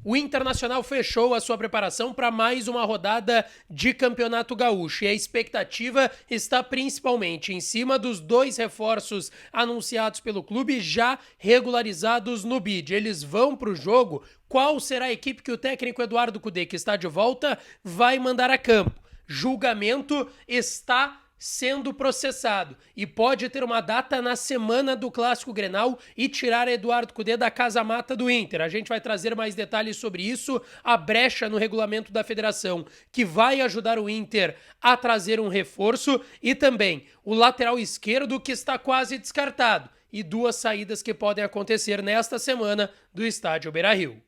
O Internacional fechou a sua preparação para mais uma rodada de Campeonato Gaúcho e a expectativa está principalmente em cima dos 2 reforços anunciados pelo clube já regularizados no bid. Eles vão para o jogo. Qual será a equipe que o técnico Eduardo Cudê, que está de volta, vai mandar a campo? Julgamento está sendo processado e pode ter uma data na semana do Clássico Grenal e tirar Eduardo Cudê da casa-mata do Inter. A gente vai trazer mais detalhes sobre isso, a brecha no regulamento da federação que vai ajudar o Inter a trazer um reforço e também o lateral esquerdo que está quase descartado e 2 saídas que podem acontecer nesta semana do estádio Beira-Rio.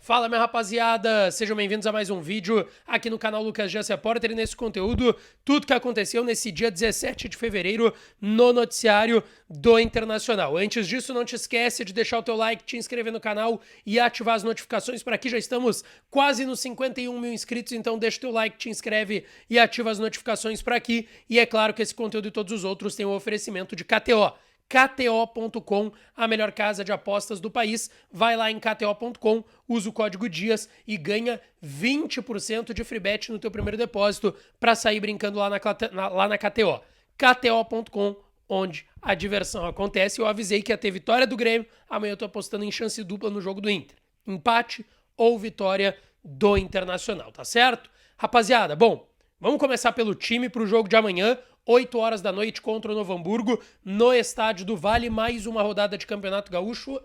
Fala, minha rapaziada, sejam bem-vindos a mais um vídeo aqui no canal Lucas Dias Repórter e nesse conteúdo, tudo que aconteceu nesse dia 17 de fevereiro no noticiário do Internacional. Antes disso, não te esquece de deixar o teu like, te inscrever no canal e ativar as notificações. Por aqui já estamos quase nos 51 mil inscritos, então deixa o teu like, te inscreve e ativa as notificações por aqui. E é claro que esse conteúdo e todos os outros têm o oferecimento de KTO. KTO.com, a melhor casa de apostas do país. Vai lá em KTO.com, usa o código DIAS e ganha 20% de free bet no teu primeiro depósito para sair brincando lá na KTO. KTO.com, onde a diversão acontece. Eu avisei que ia ter vitória do Grêmio, amanhã eu tô apostando em chance dupla no jogo do Inter. Empate ou vitória do Internacional, tá certo? Rapaziada, bom, vamos começar pelo time para o jogo de amanhã. 8 horas da noite contra o Novo Hamburgo, no Estádio do Vale, mais uma rodada de Campeonato Gaúcho,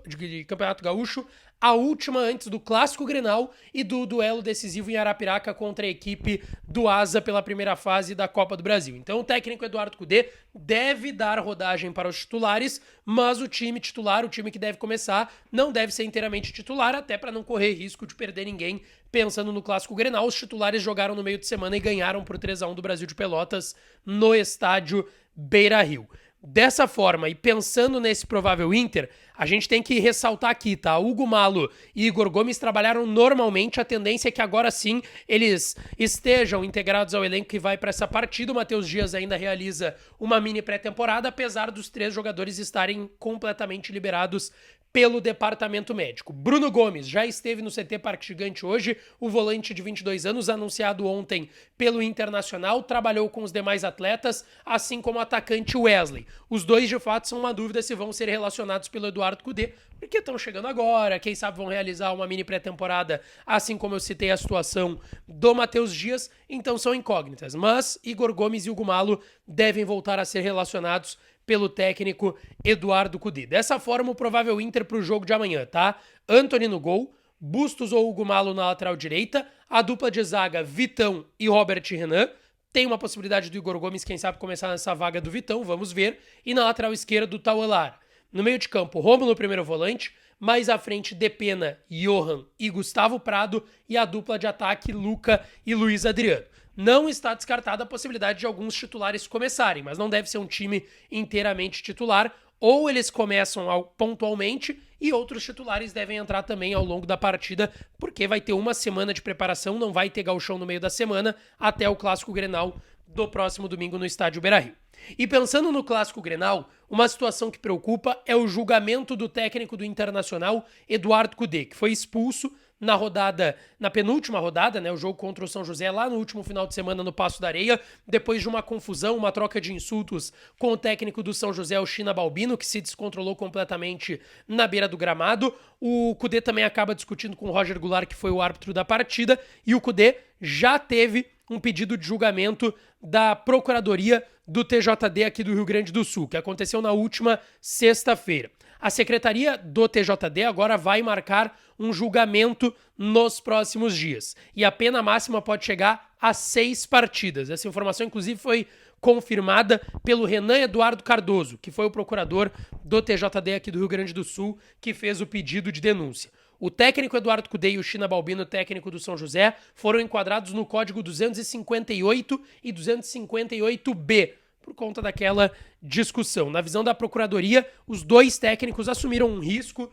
a última antes do Clássico Grenal e do duelo decisivo em Arapiraca contra a equipe do Asa pela primeira fase da Copa do Brasil. Então o técnico Eduardo Cudê deve dar rodagem para os titulares, mas o time titular, o time que deve começar, não deve ser inteiramente titular, até para não correr risco de perder ninguém. Pensando no Clássico Grenal, os titulares jogaram no meio de semana e ganharam por 3-1 do Brasil de Pelotas no estádio Beira-Rio. Dessa forma, e pensando nesse provável Inter, a gente tem que ressaltar aqui, tá? Hugo Malo e Igor Gomes trabalharam normalmente, a tendência é que agora sim eles estejam integrados ao elenco que vai para essa partida. O Matheus Dias ainda realiza uma mini pré-temporada, apesar dos 3 jogadores estarem completamente liberados pelo departamento médico. Bruno Gomes já esteve no CT Parque Gigante hoje, o volante de 22 anos, anunciado ontem pelo Internacional, trabalhou com os demais atletas, assim como o atacante Wesley. Os dois, de fato, são uma dúvida se vão ser relacionados pelo Eduardo Cudê, porque estão chegando agora, quem sabe vão realizar uma mini pré-temporada, assim como eu citei a situação do Matheus Dias, então são incógnitas. Mas Igor Gomes e Hugo Malo devem voltar a ser relacionados pelo técnico Eduardo Cudê. Dessa forma, o provável Inter para o jogo de amanhã, tá? Antony no gol, Bustos ou Hugo Malo na lateral direita, a dupla de zaga Vitão e Robert Renan. Tem uma possibilidade do Igor Gomes, quem sabe, começar nessa vaga do Vitão, vamos ver. E na lateral esquerda, do Tauelar. No meio de campo, Rômulo, primeiro volante. Mais à frente, Depena, Johan e Gustavo Prado. E a dupla de ataque, Luca e Luiz Adriano. Não está descartada a possibilidade de alguns titulares começarem, mas não deve ser um time inteiramente titular. Ou eles começam pontualmente e outros titulares devem entrar também ao longo da partida, porque vai ter uma semana de preparação, não vai ter gauchão no meio da semana, até o Clássico Grenal do próximo domingo no estádio Beira-Rio. E pensando no Clássico Grenal, uma situação que preocupa é o julgamento do técnico do Internacional, Eduardo Cudê, que foi expulso na penúltima rodada, né, o jogo contra o São José, lá no último final de semana no Paço da Areia, depois de uma confusão, uma troca de insultos com o técnico do São José, o China Balbino, que se descontrolou completamente na beira do gramado. O Cudê também acaba discutindo com o Roger Goulart, que foi o árbitro da partida, e o Cudê já teve um pedido de julgamento da Procuradoria do TJD aqui do Rio Grande do Sul, que aconteceu na última sexta-feira. A Secretaria do TJD agora vai marcar um julgamento nos próximos dias. E a pena máxima pode chegar a 6 partidas. Essa informação, inclusive, foi confirmada pelo Renan Eduardo Cardoso, que foi o procurador do TJD aqui do Rio Grande do Sul, que fez o pedido de denúncia. O técnico Eduardo Cudê e o China Balbino, técnico do São José, foram enquadrados no código 258 e 258B, por conta daquela discussão. Na visão da Procuradoria, os 2 técnicos assumiram um risco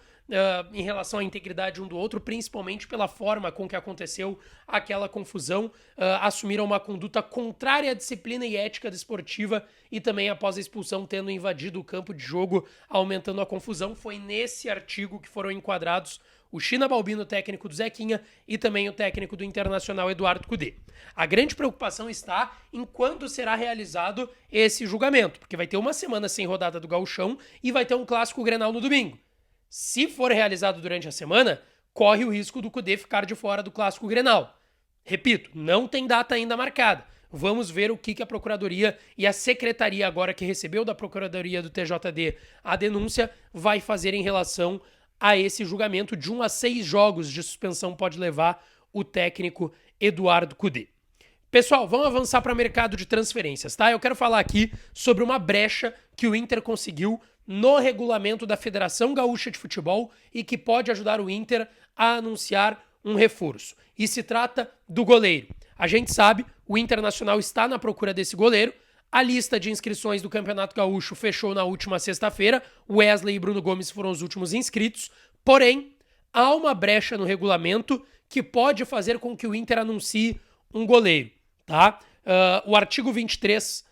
em relação à integridade um do outro, principalmente pela forma com que aconteceu aquela confusão, assumiram uma conduta contrária à disciplina e ética desportiva e também após a expulsão tendo invadido o campo de jogo, aumentando a confusão. Foi nesse artigo que foram enquadrados o China Balbino, técnico do Zequinha, e também o técnico do Internacional, Eduardo Cudê. A grande preocupação está em quando será realizado esse julgamento, porque vai ter uma semana sem rodada do Gauchão e vai ter um clássico Grenal no domingo. Se for realizado durante a semana, corre o risco do Cudê ficar de fora do clássico Grenal. Repito, não tem data ainda marcada. Vamos ver o que a Procuradoria e a Secretaria, agora que recebeu da Procuradoria do TJD a denúncia, vai fazer em relação a esse julgamento. De 1 a 6 jogos de suspensão pode levar o técnico Eduardo Cudê. Pessoal, vamos avançar para o mercado de transferências, tá? Eu quero falar aqui sobre uma brecha que o Inter conseguiu no regulamento da Federação Gaúcha de Futebol e que pode ajudar o Inter a anunciar um reforço. E se trata do goleiro. A gente sabe, o Internacional está na procura desse goleiro. A lista de inscrições do Campeonato Gaúcho fechou na última sexta-feira. Wesley e Bruno Gomes foram os últimos inscritos. Porém, há uma brecha no regulamento que pode fazer com que o Inter anuncie um goleiro, tá? O artigo 23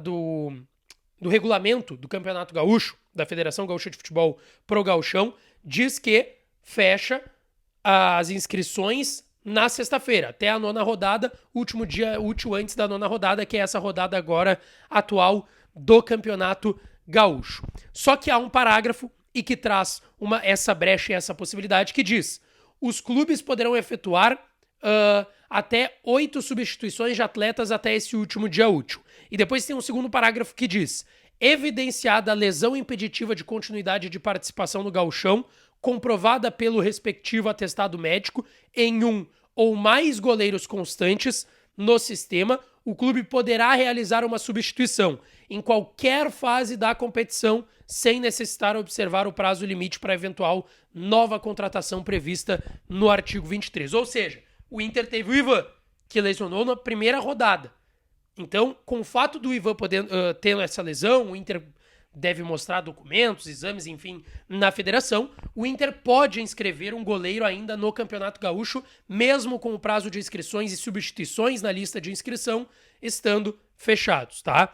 do regulamento do Campeonato Gaúcho, da Federação Gaúcha de Futebol pro Gauchão, diz que fecha as inscrições na sexta-feira, até a 9ª rodada, último dia útil antes da 9ª rodada, que é essa rodada agora atual do Campeonato Gaúcho. Só que há um parágrafo e que traz essa brecha e essa possibilidade que diz: os clubes poderão efetuar até 8 substituições de atletas até esse último dia útil. E depois tem um segundo parágrafo que diz: evidenciada a lesão impeditiva de continuidade de participação no gauchão, comprovada pelo respectivo atestado médico em um ou mais goleiros constantes no sistema, o clube poderá realizar uma substituição em qualquer fase da competição, sem necessitar observar o prazo limite para eventual nova contratação prevista no artigo 23. Ou seja, o Inter teve o Ivan, que lesionou na primeira rodada. Então, com o fato do Ivan tendo essa lesão, o Inter deve mostrar documentos, exames, enfim, na federação. O Inter pode inscrever um goleiro ainda no Campeonato Gaúcho, mesmo com o prazo de inscrições e substituições na lista de inscrição estando fechados, tá?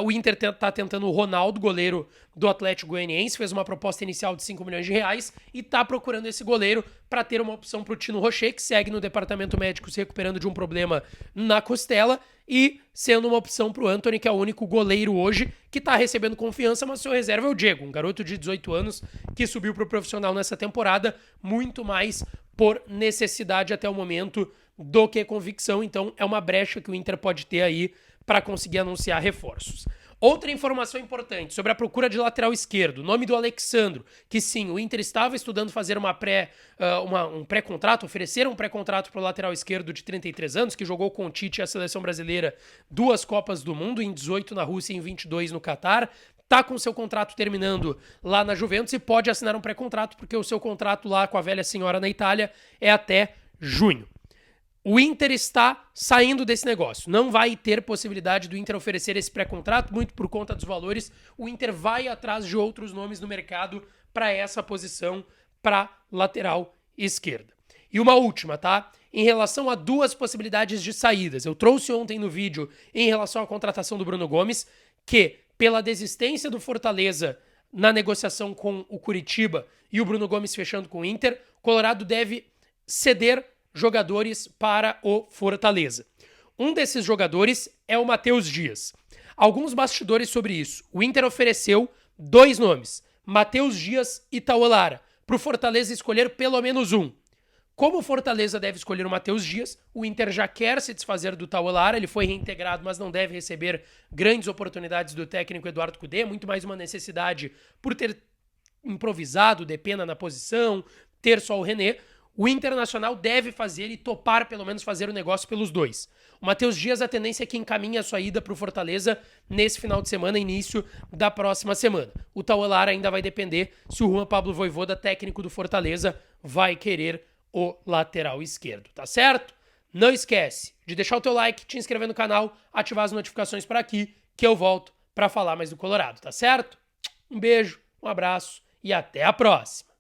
O Inter tá tentando o Ronaldo, goleiro do Atlético Goianiense, fez uma proposta inicial de 5 milhões de reais e tá procurando esse goleiro para ter uma opção pro Tino Rocher, que segue no departamento médico se recuperando de um problema na costela, e sendo uma opção pro Antony, que é o único goleiro hoje que tá recebendo confiança, mas seu reserva é o Diego, um garoto de 18 anos que subiu pro profissional nessa temporada, muito mais por necessidade até o momento do que convicção. Então é uma brecha que o Inter pode ter aí para conseguir anunciar reforços. Outra informação importante sobre a procura de lateral esquerdo, o nome do Alexandro, que sim, o Inter estava estudando fazer um pré-contrato, oferecer um pré-contrato para o lateral esquerdo de 33 anos, que jogou com o Tite e a seleção brasileira 2 Copas do Mundo, em 18 na Rússia e em 22 no Catar. Tá com seu contrato terminando lá na Juventus e pode assinar um pré-contrato, porque o seu contrato lá com a velha senhora na Itália é até junho. O Inter está saindo desse negócio. Não vai ter possibilidade do Inter oferecer esse pré-contrato, muito por conta dos valores. O Inter vai atrás de outros nomes no mercado para essa posição para lateral esquerda. E uma última, tá? Em relação a 2 possibilidades de saídas. Eu trouxe ontem no vídeo em relação à contratação do Bruno Gomes, que pela desistência do Fortaleza na negociação com o Curitiba e o Bruno Gomes fechando com o Inter, o Colorado deve ceder jogadores para o Fortaleza. Um desses jogadores é o Matheus Dias. Alguns bastidores sobre isso. O Inter ofereceu 2 nomes, Matheus Dias e Tauan Lara, para o Fortaleza escolher pelo menos um. Como o Fortaleza deve escolher o Matheus Dias, o Inter já quer se desfazer do Tauan Lara, ele foi reintegrado, mas não deve receber grandes oportunidades do técnico Eduardo Cudê, muito mais uma necessidade por ter improvisado Depena na posição, ter só o René. O Internacional deve fazer e topar pelo menos fazer o negócio pelos 2. O Matheus Dias, a tendência é que encaminhe a sua ida para o Fortaleza nesse final de semana, início da próxima semana. O Tauan Lara ainda vai depender se o Juan Pablo Vojvoda, técnico do Fortaleza, vai querer o lateral esquerdo, tá certo? Não esquece de deixar o teu like, te inscrever no canal, ativar as notificações para aqui, que eu volto para falar mais do Colorado, tá certo? Um beijo, um abraço e até a próxima!